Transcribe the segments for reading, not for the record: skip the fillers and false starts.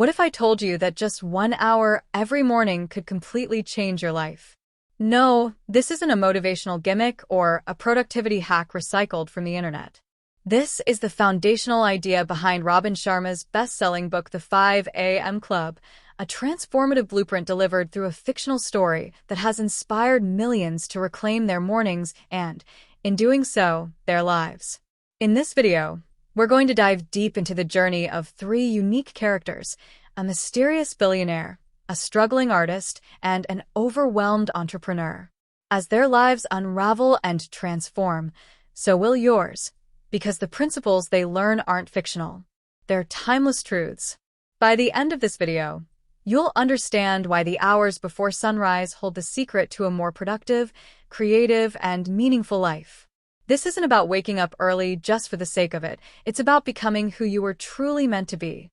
What if I told you that just 1 hour every morning could completely change your life? No, this isn't a motivational gimmick or a productivity hack recycled from the internet. This is the foundational idea behind Robin Sharma's best-selling book, The 5 a.m. Club, a transformative blueprint delivered through a fictional story that has inspired millions to reclaim their mornings and, in doing so, their lives. In this video, we're going to dive deep into the journey of three unique characters: a mysterious billionaire, a struggling artist, and an overwhelmed entrepreneur. As their lives unravel and transform, so will yours, because the principles they learn aren't fictional. They're timeless truths. By the end of this video, you'll understand why the hours before sunrise hold the secret to a more productive, creative, and meaningful life. This isn't about waking up early just for the sake of it. It's about becoming who you were truly meant to be.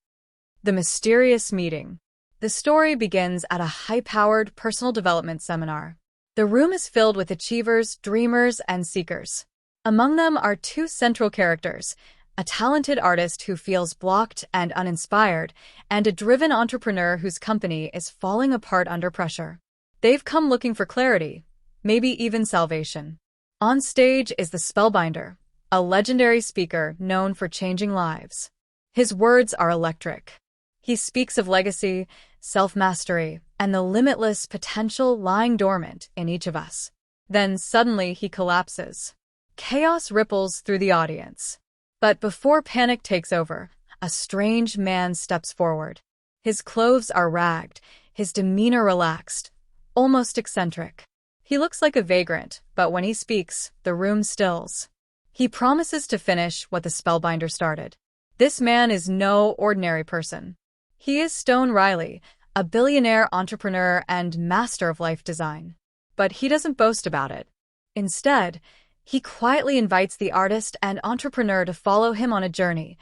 The mysterious meeting. The story begins at a high-powered personal development seminar. The room is filled with achievers, dreamers, and seekers. Among them are two central characters: a talented artist who feels blocked and uninspired, and a driven entrepreneur whose company is falling apart under pressure. They've come looking for clarity, maybe even salvation. On stage is the Spellbinder, a legendary speaker known for changing lives. His words are electric. He speaks of legacy, self-mastery, and the limitless potential lying dormant in each of us. Then suddenly he collapses. Chaos ripples through the audience. But before panic takes over, a strange man steps forward. His clothes are ragged, his demeanor relaxed, almost eccentric. He looks like a vagrant, but when he speaks, the room stills. He promises to finish what the Spellbinder started. This man is no ordinary person. He is Stone Riley, a billionaire entrepreneur and master of life design. But he doesn't boast about it. Instead, he quietly invites the artist and entrepreneur to follow him on a journey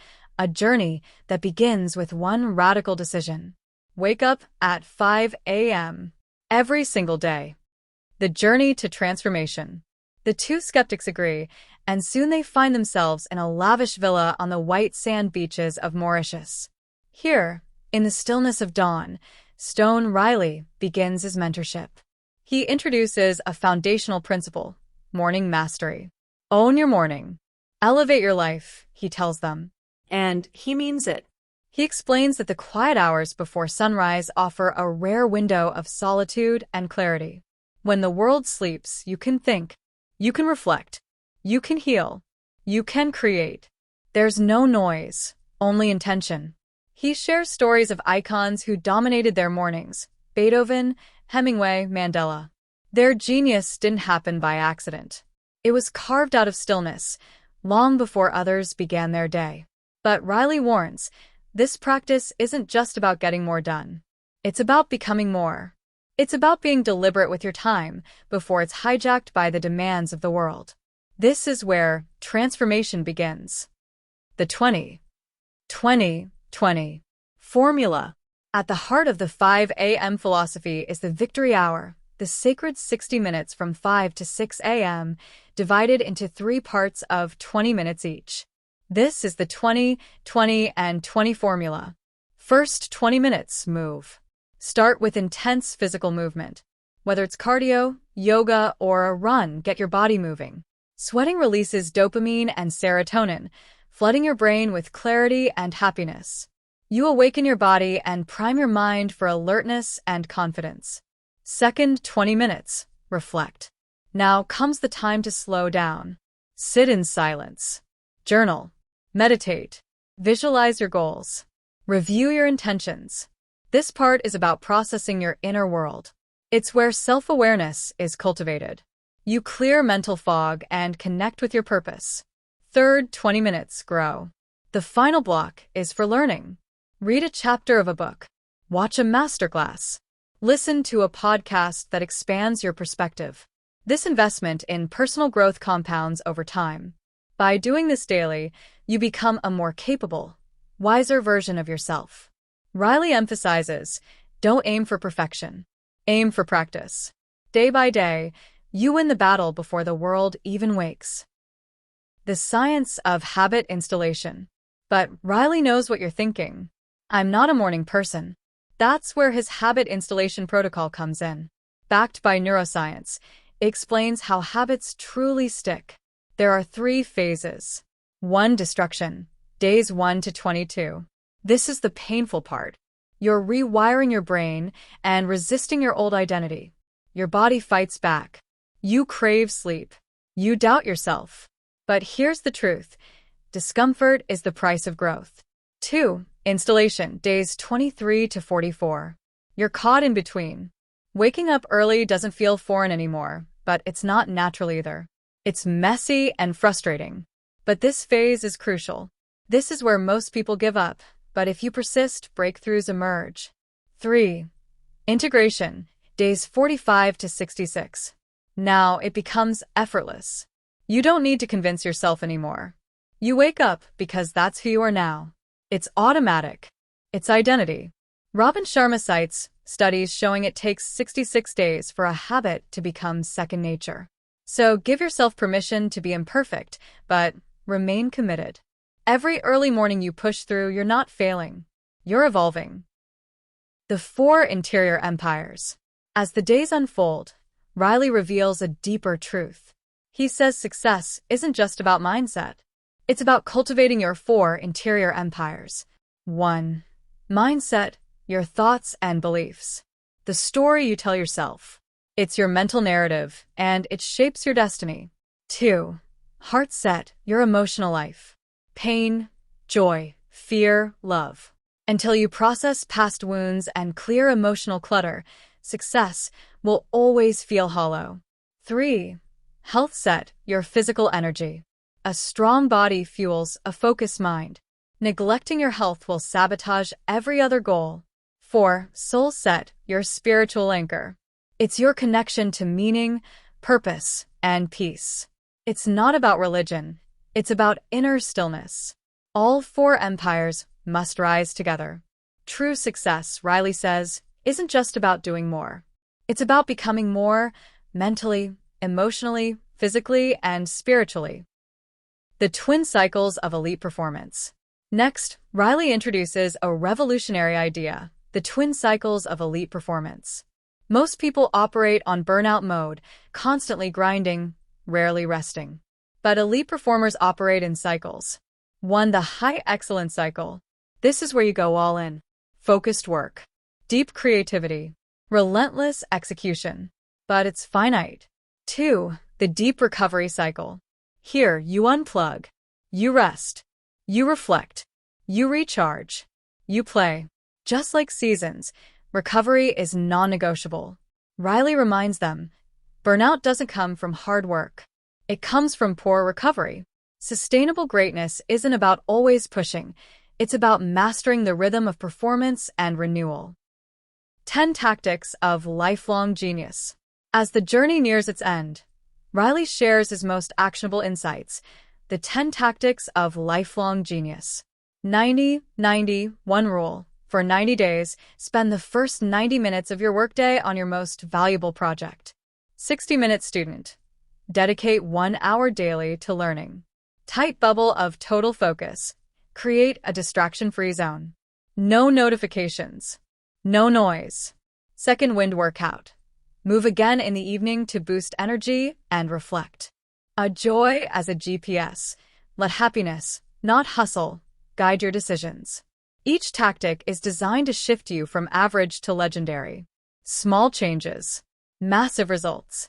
that begins with one radical decision: wake up at 5 a.m. every single day. The journey to transformation. The two skeptics agree, and soon they find themselves in a lavish villa on the white sand beaches of Mauritius. Here, in the stillness of dawn, Stone Riley begins his mentorship. He introduces a foundational principle: morning mastery. Own your morning. Elevate your life, he tells them. And he means it. He explains that the quiet hours before sunrise offer a rare window of solitude and clarity. When the world sleeps, you can think, you can reflect, you can heal, you can create. There's no noise, only intention. He shares stories of icons who dominated their mornings: Beethoven, Hemingway, Mandela. Their genius didn't happen by accident. It was carved out of stillness, long before others began their day. But Riley warns, this practice isn't just about getting more done. It's about becoming more. It's about being deliberate with your time before it's hijacked by the demands of the world. This is where transformation begins. The 20-20-20 formula. At the heart of the 5 a.m. philosophy is the victory hour, the sacred 60 minutes from 5 to 6 a.m., divided into 3 parts of 20 minutes each. This is the 20-20-20 formula. First 20 minutes, move. Start with intense physical movement. Whether it's cardio, yoga, or a run, get your body moving. Sweating releases dopamine and serotonin, flooding your brain with clarity and happiness. You awaken your body and prime your mind for alertness and confidence. Second 20 minutes, reflect. Now comes the time to slow down. Sit in silence. Journal. Meditate. Visualize your goals. Review your intentions. This part is about processing your inner world. It's where self-awareness is cultivated. You clear mental fog and connect with your purpose. Third 20 minutes, grow. The final block is for learning. Read a chapter of a book. Watch a masterclass. Listen to a podcast that expands your perspective. This investment in personal growth compounds over time. By doing this daily, you become a more capable, wiser version of yourself. Riley emphasizes, don't aim for perfection. Aim for practice. Day by day, you win the battle before the world even wakes. The science of habit installation. But Riley knows what you're thinking. I'm not a morning person. That's where his habit installation protocol comes in. Backed by neuroscience, it explains how habits truly stick. There are 3 phases. 1. Destruction, days 1 to 22. This is the painful part. You're rewiring your brain and resisting your old identity. Your body fights back. You crave sleep. You doubt yourself. But here's the truth. Discomfort is the price of growth. 2. Installation, days 23 to 44. You're caught in between. Waking up early doesn't feel foreign anymore, but it's not natural either. It's messy and frustrating. But this phase is crucial. This is where most people give up, but if you persist, breakthroughs emerge. 3. Integration, days 45 to 66. Now it becomes effortless. You don't need to convince yourself anymore. You wake up because that's who you are now. It's automatic. It's identity. Robin Sharma cites studies showing it takes 66 days for a habit to become second nature. So give yourself permission to be imperfect, but remain committed. Every early morning you push through, you're not failing. You're evolving. The 4 interior empires. As the days unfold, Riley reveals a deeper truth. He says success isn't just about mindset. It's about cultivating your 4 interior empires. 1. Mindset, your thoughts and beliefs. The story you tell yourself. It's your mental narrative, and it shapes your destiny. 2. Heart set, your emotional life. Pain, joy, fear, love. Until you process past wounds and clear emotional clutter, success will always feel hollow. 3. Health set, your physical energy. A strong body fuels a focused mind. Neglecting your health will sabotage every other goal. 4. Soul set, your spiritual anchor. It's your connection to meaning, purpose, and peace. It's not about religion. It's about inner stillness. All 4 empires must rise together. True success, Riley says, isn't just about doing more. It's about becoming more mentally, emotionally, physically, and spiritually. The twin cycles of elite performance. Next, Riley introduces a revolutionary idea, the twin cycles of elite performance. Most people operate on burnout mode, constantly grinding, rarely resting. But elite performers operate in cycles. 1. The high excellence cycle. This is where you go all in. Focused work. Deep creativity. Relentless execution. But it's finite. 2. The deep recovery cycle. Here, you unplug. You rest. You reflect. You recharge. You play. Just like seasons, recovery is non-negotiable. Riley reminds them, burnout doesn't come from hard work. It comes from poor recovery. Sustainable greatness isn't about always pushing. It's about mastering the rhythm of performance and renewal. 10 Tactics of Lifelong Genius. As the journey nears its end, Riley shares his most actionable insights, the 10 Tactics of Lifelong Genius. 90-90-1 rule. For 90 days, spend the first 90 minutes of your workday on your most valuable project. 60-minute student. Dedicate 1 hour daily to learning. Tight bubble of total focus. Create a distraction-free zone. No notifications. No noise. Second wind workout. Move again in the evening to boost energy and reflect. A joy as a GPS. Let happiness, not hustle, guide your decisions. Each tactic is designed to shift you from average to legendary. Small changes. Massive results.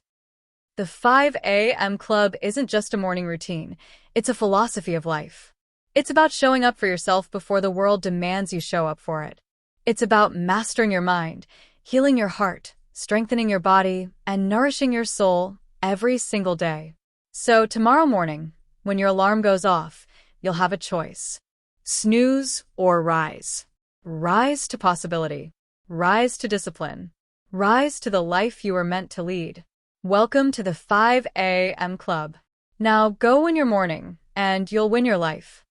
The 5 a.m. Club isn't just a morning routine, it's a philosophy of life. It's about showing up for yourself before the world demands you show up for it. It's about mastering your mind, healing your heart, strengthening your body, and nourishing your soul every single day. So tomorrow morning, when your alarm goes off, you'll have a choice. Snooze or rise. Rise to possibility. Rise to discipline. Rise to the life you were meant to lead. Welcome to the 5 a.m. Club. Now go win your morning, and you'll win your life.